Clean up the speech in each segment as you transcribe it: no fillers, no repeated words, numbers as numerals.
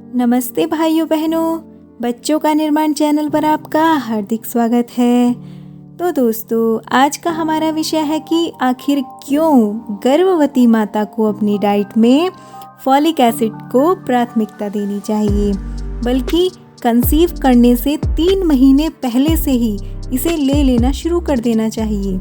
नमस्ते भाइयों बहनों, बच्चों का निर्माण चैनल पर आपका हार्दिक स्वागत है। तो दोस्तों, आज का हमारा विषय है कि आखिर क्यों गर्भवती माता को अपनी डाइट में फॉलिक एसिड को प्राथमिकता देनी चाहिए, बल्कि कंसीव करने से 3 महीने पहले से ही इसे ले लेना शुरू कर देना चाहिए।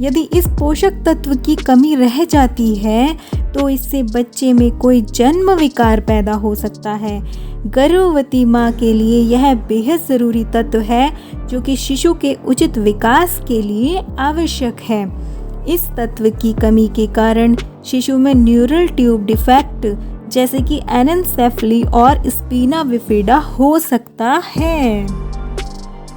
यदि इस पोषक तत्व की कमी रह जाती है तो इससे बच्चे में कोई जन्म विकार पैदा हो सकता है। गर्भवती माँ के लिए यह बेहद ज़रूरी तत्व है जो कि शिशु के उचित विकास के लिए आवश्यक है। इस तत्व की कमी के कारण शिशु में न्यूरल ट्यूब डिफेक्ट जैसे कि एनेन्सेफली और स्पीना बिफिडा हो सकता है।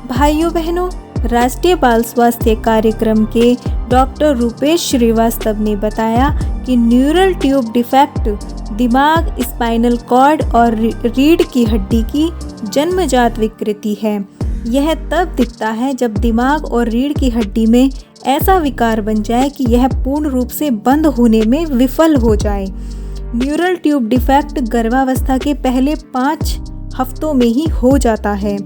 भाइयों बहनों, राष्ट्रीय बाल स्वास्थ्य कार्यक्रम के डॉक्टर रूपेश श्रीवास्तव ने बताया कि न्यूरल ट्यूब डिफेक्ट दिमाग, स्पाइनल कॉर्ड और रीढ़ की हड्डी की जन्मजात विकृति है। यह तब दिखता है जब दिमाग और रीढ़ की हड्डी में ऐसा विकार बन जाए कि यह पूर्ण रूप से बंद होने में विफल हो जाए। न्यूरल ट्यूब डिफेक्ट गर्भावस्था के पहले 5 हफ्तों में ही हो जाता है।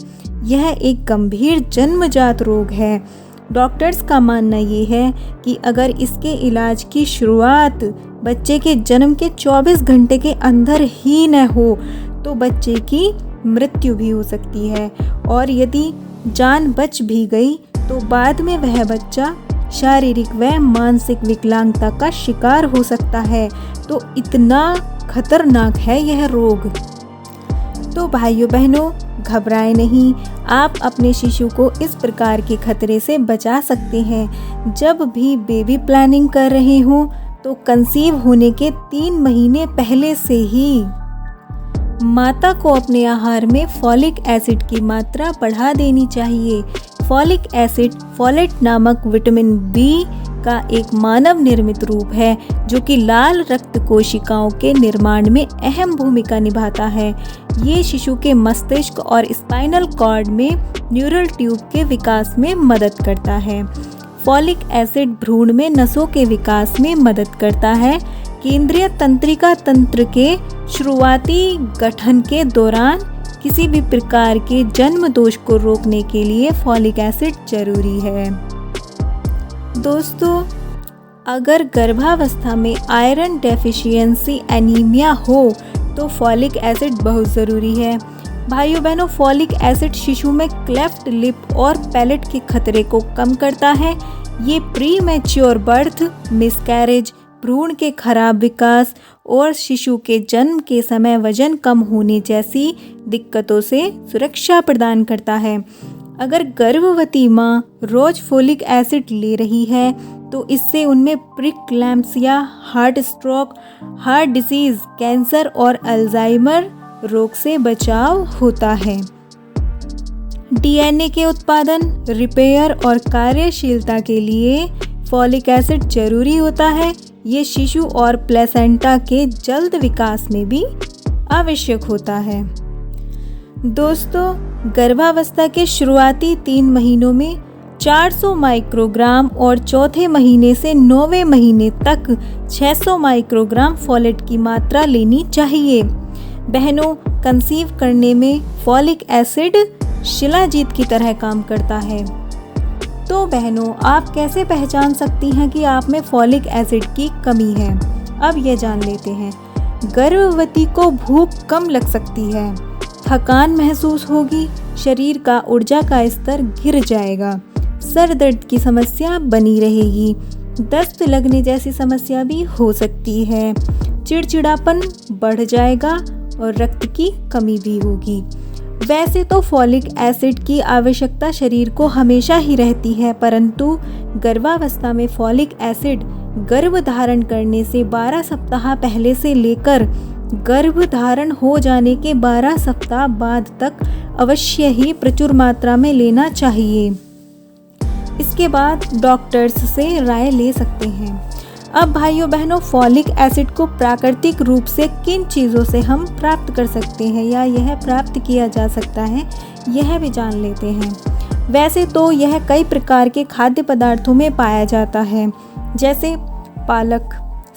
यह एक गंभीर जन्मजात रोग है। डॉक्टर्स का मानना ये है कि अगर इसके इलाज की शुरुआत बच्चे के जन्म के 24 घंटे के अंदर ही न हो तो बच्चे की मृत्यु भी हो सकती है, और यदि जान बच भी गई तो बाद में वह बच्चा शारीरिक व मानसिक विकलांगता का शिकार हो सकता है। तो इतना खतरनाक है यह रोग। तो भाइयों बहनों, घबराएं नहीं, आप अपने शिशु को इस प्रकार के खतरे से बचा सकते हैं। जब भी बेबी प्लानिंग कर रहे हो तो कंसीव होने के 3 महीने पहले से ही माता को अपने आहार में फॉलिक एसिड की मात्रा बढ़ा देनी चाहिए। फॉलिक एसिड फोलेट नामक विटामिन बी का एक मानव निर्मित रूप है जो कि लाल रक्त कोशिकाओं के निर्माण में अहम भूमिका निभाता है। ये शिशु के मस्तिष्क और स्पाइनल कॉर्ड में न्यूरल ट्यूब के विकास में मदद करता है। फॉलिक एसिड भ्रूण में नसों के विकास में मदद करता है। केंद्रीय तंत्रिका तंत्र के शुरुआती गठन के दौरान किसी भी प्रकार के जन्म दोष को रोकने के लिए फॉलिक एसिड जरूरी है। दोस्तों, अगर गर्भावस्था में आयरन डेफिशिएंसी एनीमिया हो तो फॉलिक एसिड बहुत ज़रूरी है। भाइयों बहनों, फॉलिक एसिड शिशु में क्लेफ्ट लिप और पैलेट के खतरे को कम करता है। ये प्री मैच्योर बर्थ, मिसकैरेज, भ्रूण के खराब विकास और शिशु के जन्म के समय वजन कम होने जैसी दिक्कतों से सुरक्षा प्रदान करता है। अगर गर्भवती माँ रोज फॉलिक एसिड ले रही है तो इससे उनमें pre-eclampsia, heart stroke, heart disease, cancer और अल्जाइमर रोग से बचाव होता है। डीएनए के उत्पादन, रिपेयर और कार्यशीलता के लिए फॉलिक एसिड जरूरी होता है। ये शिशु और प्लेसेंटा के जल्द विकास में भी आवश्यक होता है। दोस्तों, गर्भावस्था के शुरुआती 3 महीनों में 400 माइक्रोग्राम और चौथे महीने से 9वें महीने तक 600 माइक्रोग्राम फॉलेट की मात्रा लेनी चाहिए। बहनों, कंसीव करने में फॉलिक एसिड शिलाजीत की तरह काम करता है। तो बहनों, आप कैसे पहचान सकती हैं कि आप में फॉलिक एसिड की कमी है? अब यह जान लेते हैं। गर्भवती को भूख कम लग सकती है, थकान महसूस होगी, शरीर का ऊर्जा का स्तर गिर जाएगा, सर दर्द की समस्या बनी रहेगी, दस्त लगने जैसी समस्या भी हो सकती है, चिड़चिड़ापन बढ़ जाएगा और रक्त की कमी भी होगी। वैसे तो फॉलिक एसिड की आवश्यकता शरीर को हमेशा ही रहती है, परंतु गर्भावस्था में फॉलिक एसिड गर्भ धारण करने से 12 सप्ताह पहले से लेकर गर्भ धारण हो जाने के 12 सप्ताह बाद तक अवश्य ही प्रचुर मात्रा में लेना चाहिए। इसके बाद डॉक्टर्स से राय ले सकते हैं। अब भाइयों बहनों, फॉलिक एसिड को प्राकृतिक रूप से किन चीज़ों से हम प्राप्त कर सकते हैं या यह प्राप्त किया जा सकता है, यह भी जान लेते हैं। वैसे तो यह कई प्रकार के खाद्य पदार्थों में पाया जाता है, जैसे पालक,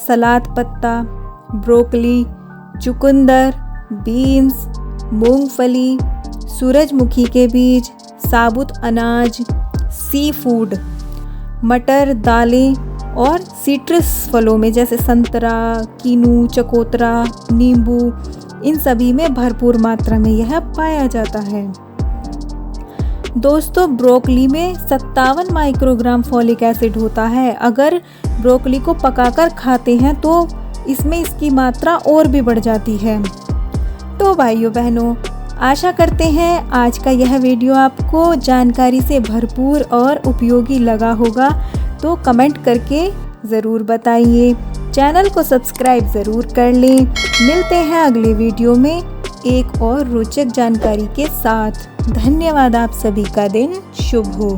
सलाद पत्ता, ब्रोकली, चुकंदर, बीन्स, मूंगफली, सूरजमुखी के बीज, साबुत अनाज, सी फूड, मटर, दालें और सिट्रस फलों में जैसे संतरा, कीनू, चकोतरा, नींबू, इन सभी में भरपूर मात्रा में यह पाया जाता है। दोस्तों, ब्रोकली में 57 माइक्रोग्राम फॉलिक एसिड होता है। अगर ब्रोकली को पकाकर खाते हैं तो इसमें इसकी मात्रा और भी बढ़ जाती है। तो भाइयों बहनों, आशा करते हैं आज का यह वीडियो आपको जानकारी से भरपूर और उपयोगी लगा होगा। तो कमेंट करके ज़रूर बताइए। चैनल को सब्सक्राइब ज़रूर कर लें। मिलते हैं अगले वीडियो में एक और रोचक जानकारी के साथ। धन्यवाद। आप सभी का दिन शुभ हो।